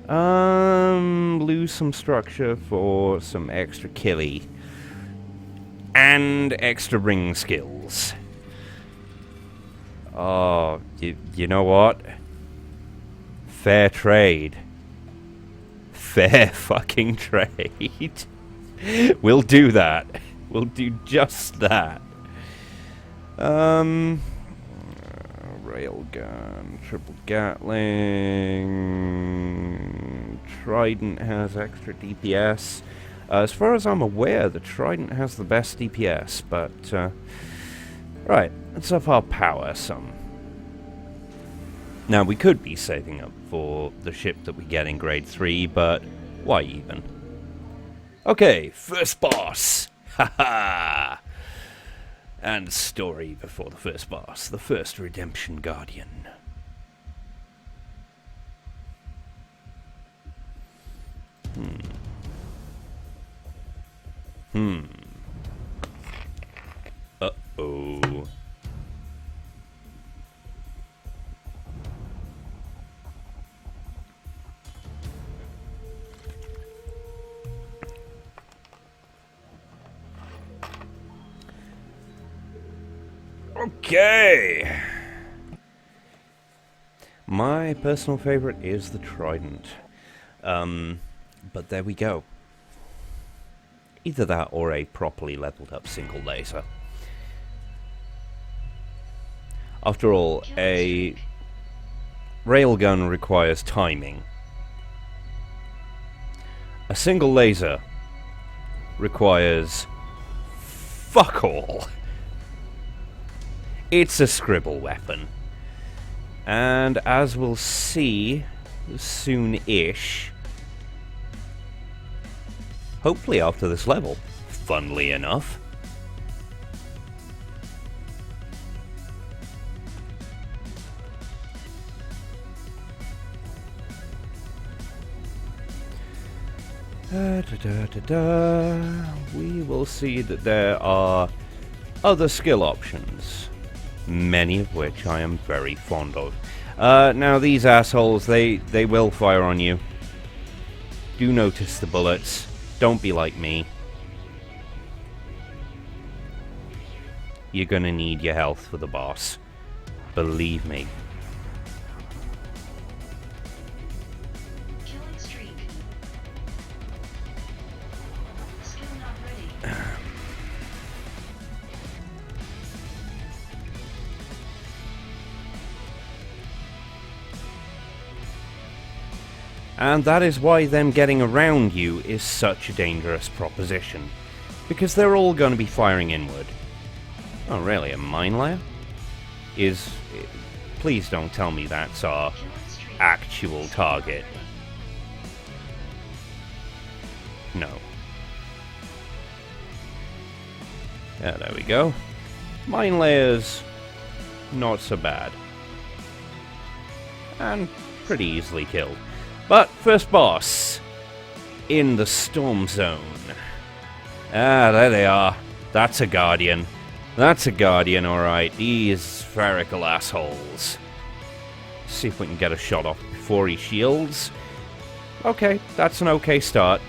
Speaker 1: Lose some structure for some extra killy. And extra ring skills. Oh, you know what? Fair trade. Fair fucking trade. We'll do that. We'll do just that. Railgun, triple Gatling. Trident has extra DPS. As far as I'm aware, the Trident has the best DPS, but right, let's up our power some. Now, we could be saving up for the ship that we get in Grade 3, but why even? Okay, first boss! Haha! And story before the first boss, the first Redemption Guardian. Uh-oh. Okay. My personal favorite is the Trident. But there we go. Either that or a properly leveled up single laser. After all, a railgun requires timing. A single laser requires fuck all. It's a scribble weapon. And as we'll see soon-ish, hopefully after this level, funnily enough. We will see that there are other skill options, many of which I am very fond of. Now these assholes, they will fire on you. Do notice the bullets. Don't be like me. You're gonna need your health for the boss. Believe me.
Speaker 4: Killing streak. Skill not ready.
Speaker 1: And that is why them getting around you is such a dangerous proposition. Because they're all going to be firing inward. Oh, really? A mine layer? Please don't tell me that's our
Speaker 4: Killing streak.
Speaker 1: actual target. No. Yeah, there we go. Mine layers, not so bad. And pretty easily killed. But first boss in the storm zone. Ah, there they are. That's a guardian. That's a guardian, alright. These spherical assholes. See if we can get a shot off before he shields. Okay, that's an okay start.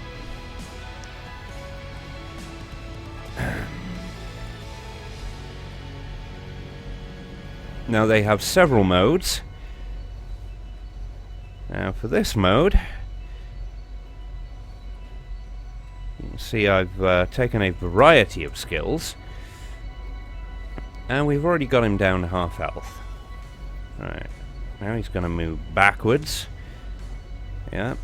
Speaker 1: Now they have several modes. Now for this mode, you can see I've taken a variety of skills, and we've already got him down to half health. Alright, now he's going to move backwards. Yeah.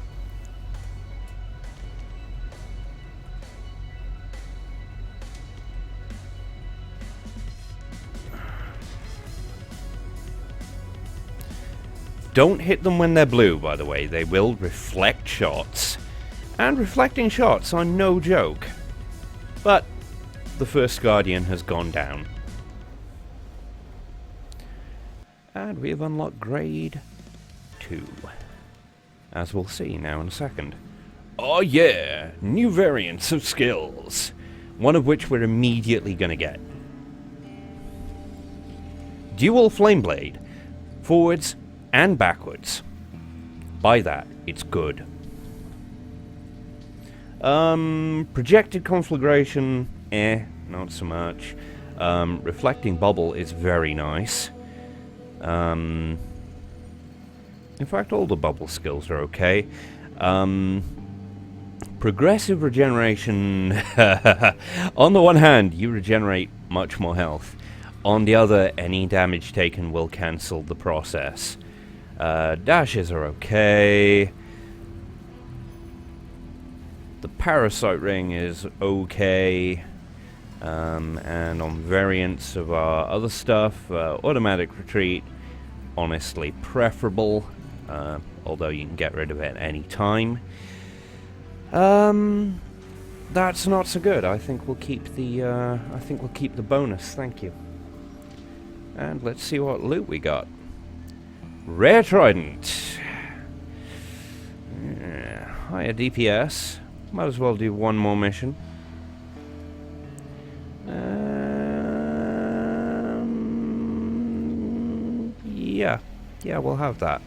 Speaker 1: Don't hit them when they're blue, by the way. They will reflect shots. And reflecting shots are no joke. But the first Guardian has gone down. And we have unlocked grade 2. As we'll see now in a second. Oh yeah! New variants of skills. One of which we're immediately going to get. Dual Flame Blade. Forwards and backwards. By that, it's good. Projected Conflagration, not so much. Reflecting Bubble is very nice. In fact, all the bubble skills are okay. Progressive regeneration. On the one hand, you regenerate much more health. On the other, any damage taken will cancel the process. Dashes are okay. The Parasite Ring is okay. And on variants of our other stuff, Automatic Retreat, honestly preferable. Although you can get rid of it at any time. That's not so good. I think we'll keep the bonus. Thank you. And let's see what loot we got. Rare Trident. Yeah, higher DPS. Might as well do one more mission. Yeah, we'll have that.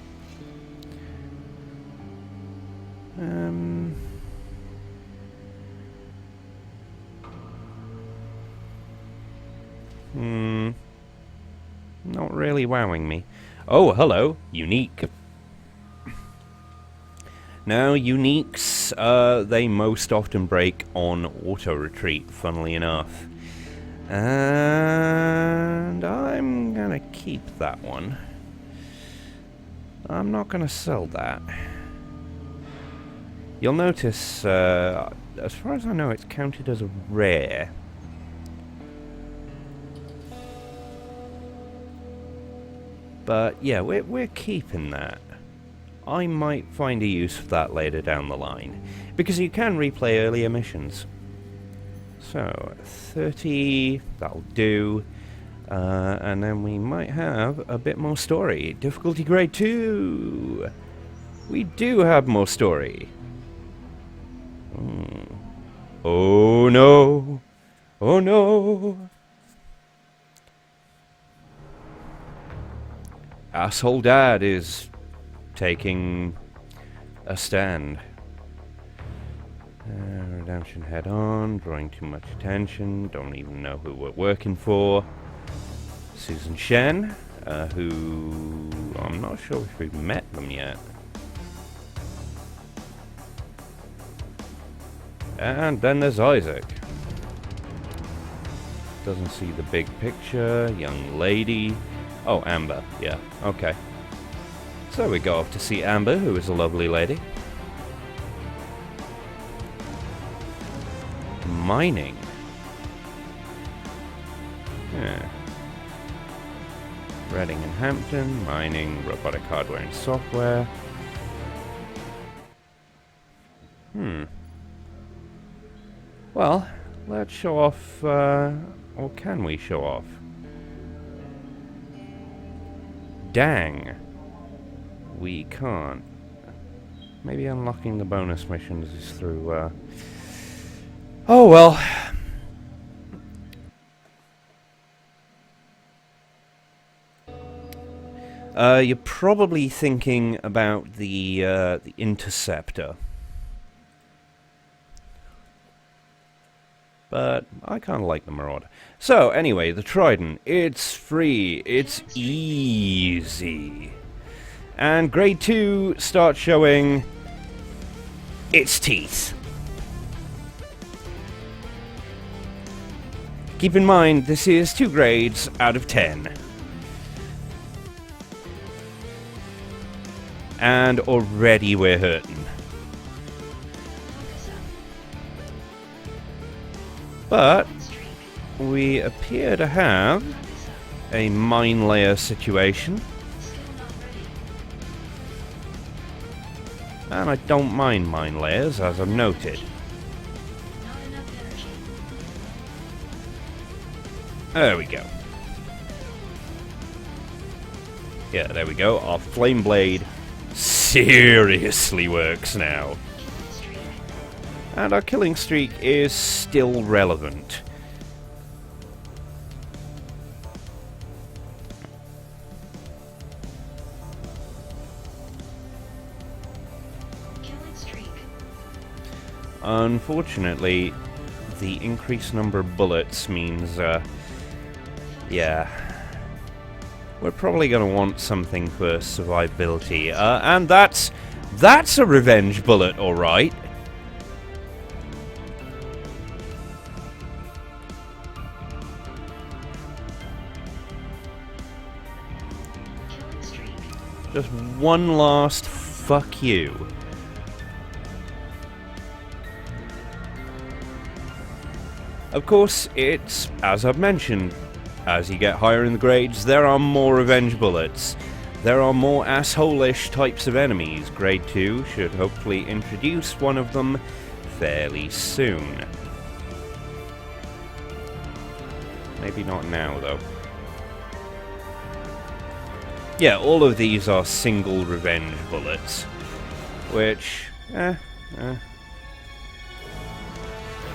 Speaker 1: Not really wowing me. Oh, hello, unique. Now, uniques, they most often break on auto-retreat, funnily enough. And I'm gonna keep that one. I'm not gonna sell that. You'll notice, as far as I know, it's counted as a rare. But yeah, we're keeping that. I might find a use for that later down the line, because you can replay earlier missions. So 30, that'll do, and then we might have a bit more story. Difficulty grade 2. We do have more story. Oh no! Oh no! Asshole Dad is taking a stand. Redemption head on, drawing too much attention, don't even know who we're working for. Susan Shen, who I'm not sure if we've met them yet. And then there's Isaac. Doesn't see the big picture, young lady. Oh, Amber, yeah, okay. So we go off to see Amber, who is a lovely lady. Mining. Yeah. Reading and Hampton, mining, robotic hardware and software. Well, let's show off, or can we show off? Dang. We can't. Maybe unlocking the bonus missions is through, Oh well. You're probably thinking about the Interceptor. But I kind of like the Marauder. So, anyway, the Trident. It's free. It's easy. And grade 2 starts showing its teeth. Keep in mind, this is 2 grades out of 10. And already we're hurting. But we appear to have a mine layer situation. And I don't mind mine layers, as I've noted.
Speaker 4: Not enough energy.
Speaker 1: There we go. Yeah, there we go. Our flame blade seriously works now.
Speaker 4: Killing streak.
Speaker 1: And our killing streak is still relevant.
Speaker 4: Killing streak.
Speaker 1: Unfortunately, the increased number of bullets means, yeah. We're probably going to want something for survivability. And that's a revenge bullet, alright.
Speaker 4: Killing streak.
Speaker 1: Just one last fuck you. Of course, it's, as I've mentioned, as you get higher in the grades, there are more revenge bullets. There are more asshole-ish types of enemies. Grade 2 should hopefully introduce one of them fairly soon. Maybe not now, though. Yeah, all of these are single revenge bullets. Which,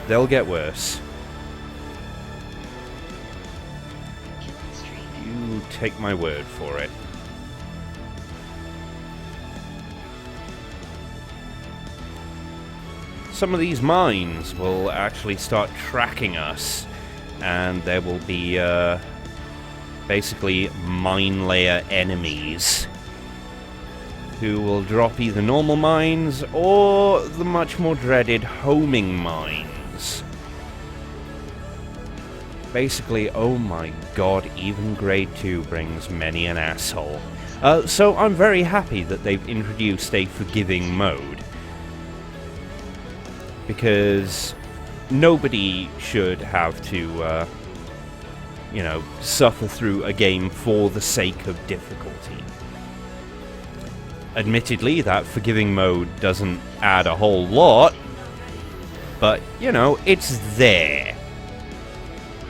Speaker 1: they'll get worse.
Speaker 4: Killing streak.
Speaker 1: You take my word for it. Some of these mines will actually start tracking us, and there will be basically mine layer enemies who will drop either normal mines or the much more dreaded homing mines. Basically, oh my god, even grade 2 brings many an asshole. So I'm very happy that they've introduced a forgiving mode. Because nobody should have to, you know, suffer through a game for the sake of difficulty. Admittedly, that forgiving mode doesn't add a whole lot, but, you know, it's there.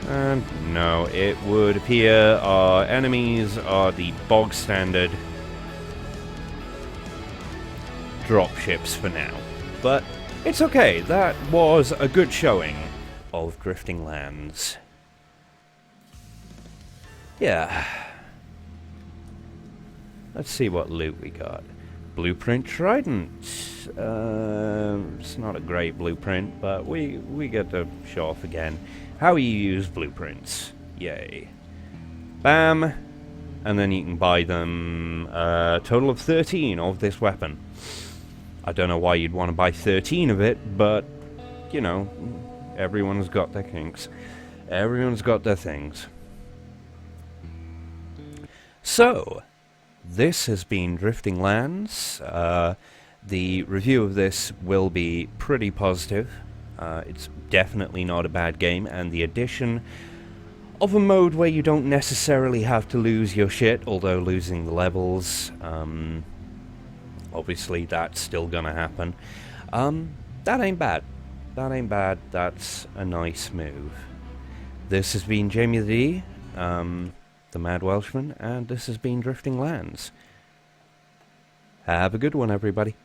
Speaker 1: And no, it would appear our enemies are the bog standard dropships for now. But it's okay, that was a good showing of Drifting Lands. Yeah. Let's see what loot we got. Blueprint Trident. It's not a great blueprint, but we get to show off again how you use blueprints. Yay. Bam. And then you can buy them a total of 13 of this weapon. I don't know why you'd want to buy 13 of it, but, you know, everyone's got their kinks. Everyone's got their things. So, this has been Drifting Lands. The review of this will be pretty positive. It's definitely not a bad game, and the addition of a mode where you don't necessarily have to lose your shit, although losing the levels, obviously that's still gonna happen. That ain't bad. That ain't bad. That's a nice move. This has been Jamie the D, the Mad Welshman, and this has been Drifting Lands. Have a good one, everybody.